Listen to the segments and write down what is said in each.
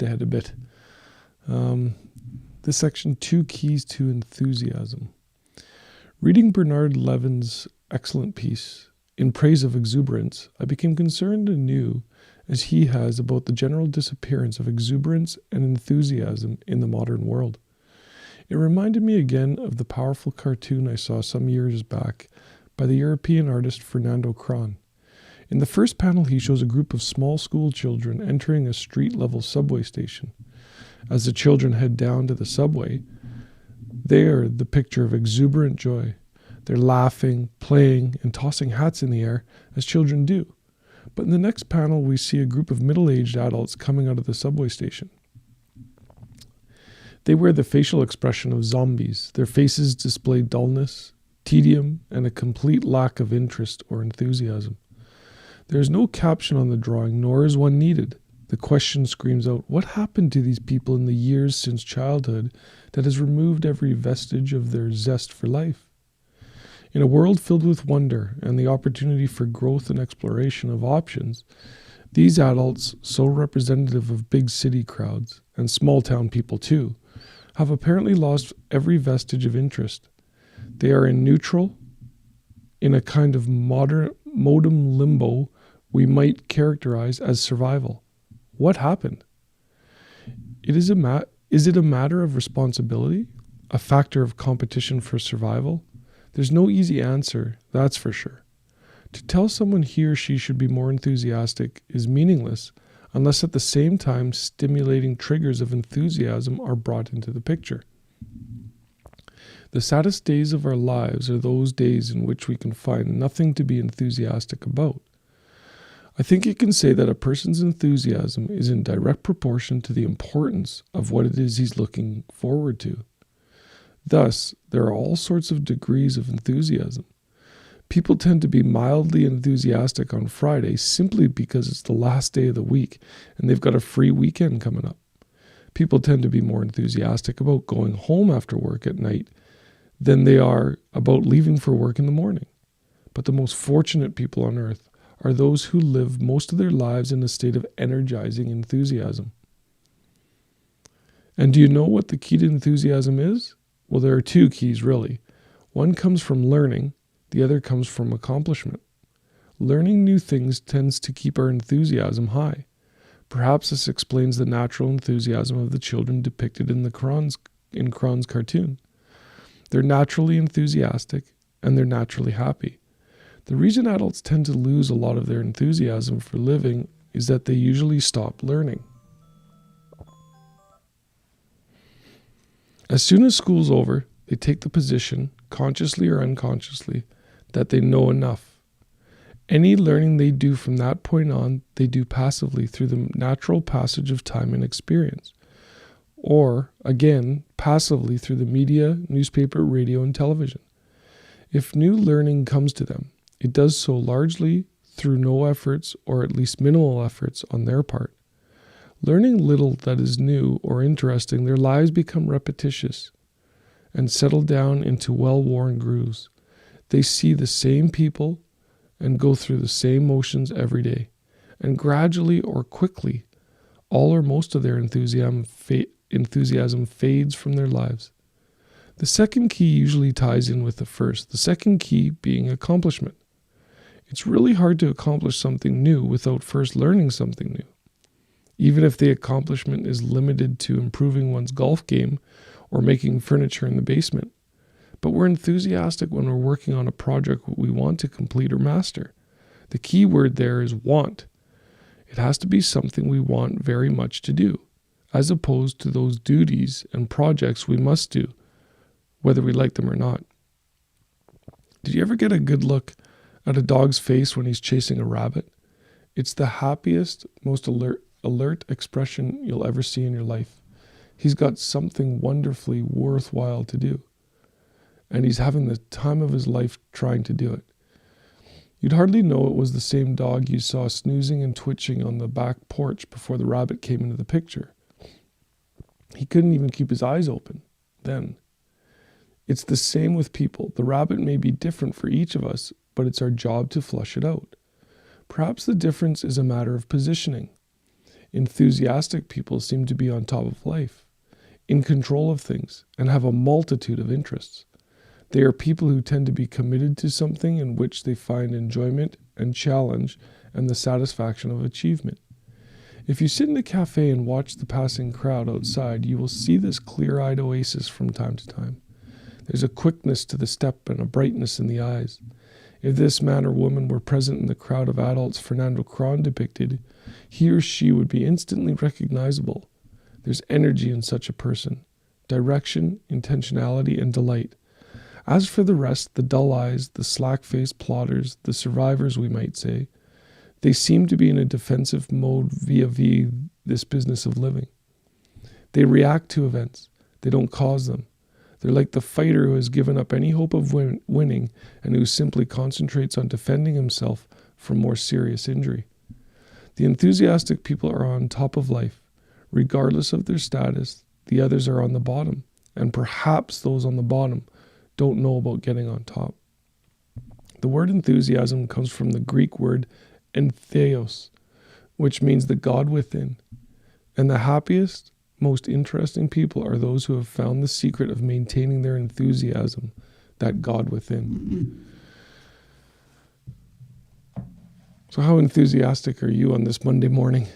ahead a bit. This section, 2 Keys to Enthusiasm. Reading Bernard Levin's excellent piece, In Praise of Exuberance, I became concerned anew, as he has, about the general disappearance of exuberance and enthusiasm in the modern world. It reminded me again of the powerful cartoon I saw some years back by the European artist Fernando Kron. In the first panel, he shows a group of small school children entering a street-level subway station. As the children head down to the subway, they are the picture of exuberant joy. They're laughing, playing, and tossing hats in the air, as children do. But in the next panel, we see a group of middle-aged adults coming out of the subway station. They wear the facial expression of zombies. Their faces display dullness, tedium, and a complete lack of interest or enthusiasm. There is no caption on the drawing, nor is one needed. The question screams out, what happened to these people in the years since childhood that has removed every vestige of their zest for life? In a world filled with wonder and the opportunity for growth and exploration of options, these adults, so representative of big city crowds, and small town people too, have apparently lost every vestige of interest. They are in neutral, in a kind of modem limbo we might characterize as survival. What happened? Is it a matter of responsibility? A factor of competition for survival? There's no easy answer, that's for sure. To tell someone he or she should be more enthusiastic is meaningless unless at the same time stimulating triggers of enthusiasm are brought into the picture. The saddest days of our lives are those days in which we can find nothing to be enthusiastic about. I think you can say that a person's enthusiasm is in direct proportion to the importance of what it is he's looking forward to. Thus, there are all sorts of degrees of enthusiasm. People tend to be mildly enthusiastic on Friday simply because it's the last day of the week and they've got a free weekend coming up. People tend to be more enthusiastic about going home after work at night than they are about leaving for work in the morning. But the most fortunate people on earth are those who live most of their lives in a state of energizing enthusiasm. And do you know what the key to enthusiasm is? Well, there are 2 keys, really. One comes from learning, the other comes from accomplishment. Learning new things tends to keep our enthusiasm high. Perhaps this explains the natural enthusiasm of the children depicted in Kron's cartoon. They're naturally enthusiastic, and they're naturally happy. The reason adults tend to lose a lot of their enthusiasm for living is that they usually stop learning. As soon as school's over, they take the position, consciously or unconsciously, that they know enough. Any learning they do from that point on, they do passively through the natural passage of time and experience. Or, again, passively through the media, newspaper, radio, and television. If new learning comes to them, it does so largely through no efforts, or at least minimal efforts, on their part. Learning little that is new or interesting, their lives become repetitious and settle down into well-worn grooves. They see the same people and go through the same motions every day. And gradually or quickly, all or most of their enthusiasm fades from their lives. The second key usually ties in with the first, the second key being accomplishment. It's really hard to accomplish something new without first learning something new. Even if the accomplishment is limited to improving one's golf game or making furniture in the basement. But we're enthusiastic when we're working on a project we want to complete or master. The key word there is want. It has to be something we want very much to do, as opposed to those duties and projects we must do, whether we like them or not. Did you ever get a good look at a dog's face when he's chasing a rabbit? It's the happiest, most alert expression you'll ever see in your life. He's got something wonderfully worthwhile to do, and he's having the time of his life trying to do it. You'd hardly know it was the same dog you saw snoozing and twitching on the back porch before the rabbit came into the picture. He couldn't even keep his eyes open then. It's the same with people. The rabbit may be different for each of us, but it's our job to flush it out. Perhaps the difference is a matter of positioning. Enthusiastic people seem to be on top of life, in control of things, and have a multitude of interests. They are people who tend to be committed to something in which they find enjoyment and challenge and the satisfaction of achievement. If you sit in a cafe and watch the passing crowd outside, you will see this clear-eyed oasis from time to time. There's a quickness to the step and a brightness in the eyes. If this man or woman were present in the crowd of adults Fernando Cron depicted, he or she would be instantly recognizable. There's energy in such a person, direction, intentionality, and delight. As for the rest, the dull eyes, the slack-faced plodders, the survivors, we might say, they seem to be in a defensive mode vis-a-vis this business of living. They react to events. They don't cause them. They're like the fighter who has given up any hope of winning and who simply concentrates on defending himself from more serious injury. The enthusiastic people are on top of life. Regardless of their status, the others are on the bottom, and perhaps those on the bottom don't know about getting on top. The word enthusiasm comes from the Greek word entheos, which means the God within. And the happiest, most interesting people are those who have found the secret of maintaining their enthusiasm, that God within. So how enthusiastic are you on this Monday morning,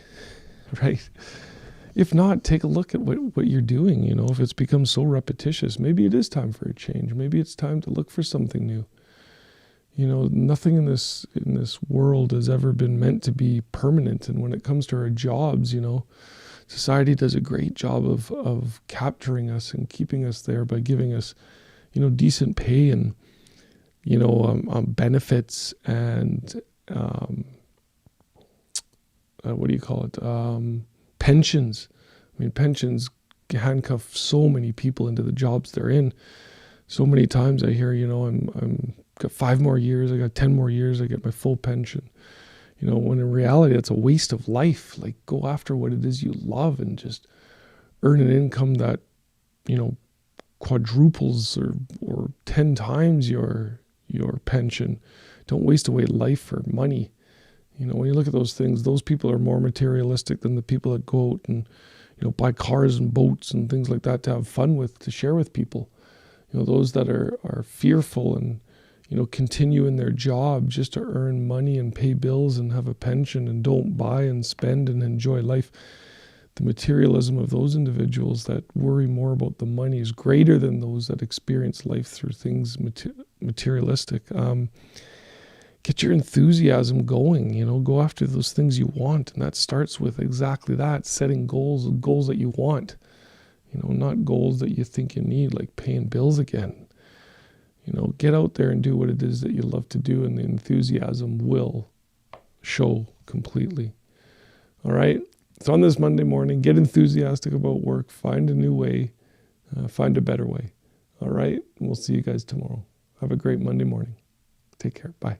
right? If not, take a look at what you're doing. If it's become so repetitious, maybe it is time for a change. Maybe it's time to look for something new. Nothing in this world has ever been meant to be permanent. And when it comes to our jobs, society does a great job of capturing us and keeping us there by giving us, decent pay and, benefits and, pensions. Pensions handcuff so many people into the jobs they're in. So many times I hear, I'm got 5 more years, I got 10 more years, I get my full pension. When in reality, that's a waste of life. Like, go after what it is you love and just earn an income that, quadruples or 10 times your pension. Don't waste away life for money. When you look at those things, those people are more materialistic than the people that go out and, buy cars and boats and things like that to have fun with, to share with people. Those that are fearful and, continue in their job just to earn money and pay bills and have a pension and don't buy and spend and enjoy life. The materialism of those individuals that worry more about the money is greater than those that experience life through things materialistic. Get your enthusiasm going, go after those things you want. And that starts with exactly that, setting goals that you want, not goals that you think you need, like paying bills again. Get out there and do what it is that you love to do, and the enthusiasm will show completely. All right. So on this Monday morning, get enthusiastic about work, find a new way, find a better way. All right. And we'll see you guys tomorrow. Have a great Monday morning. Take care. Bye.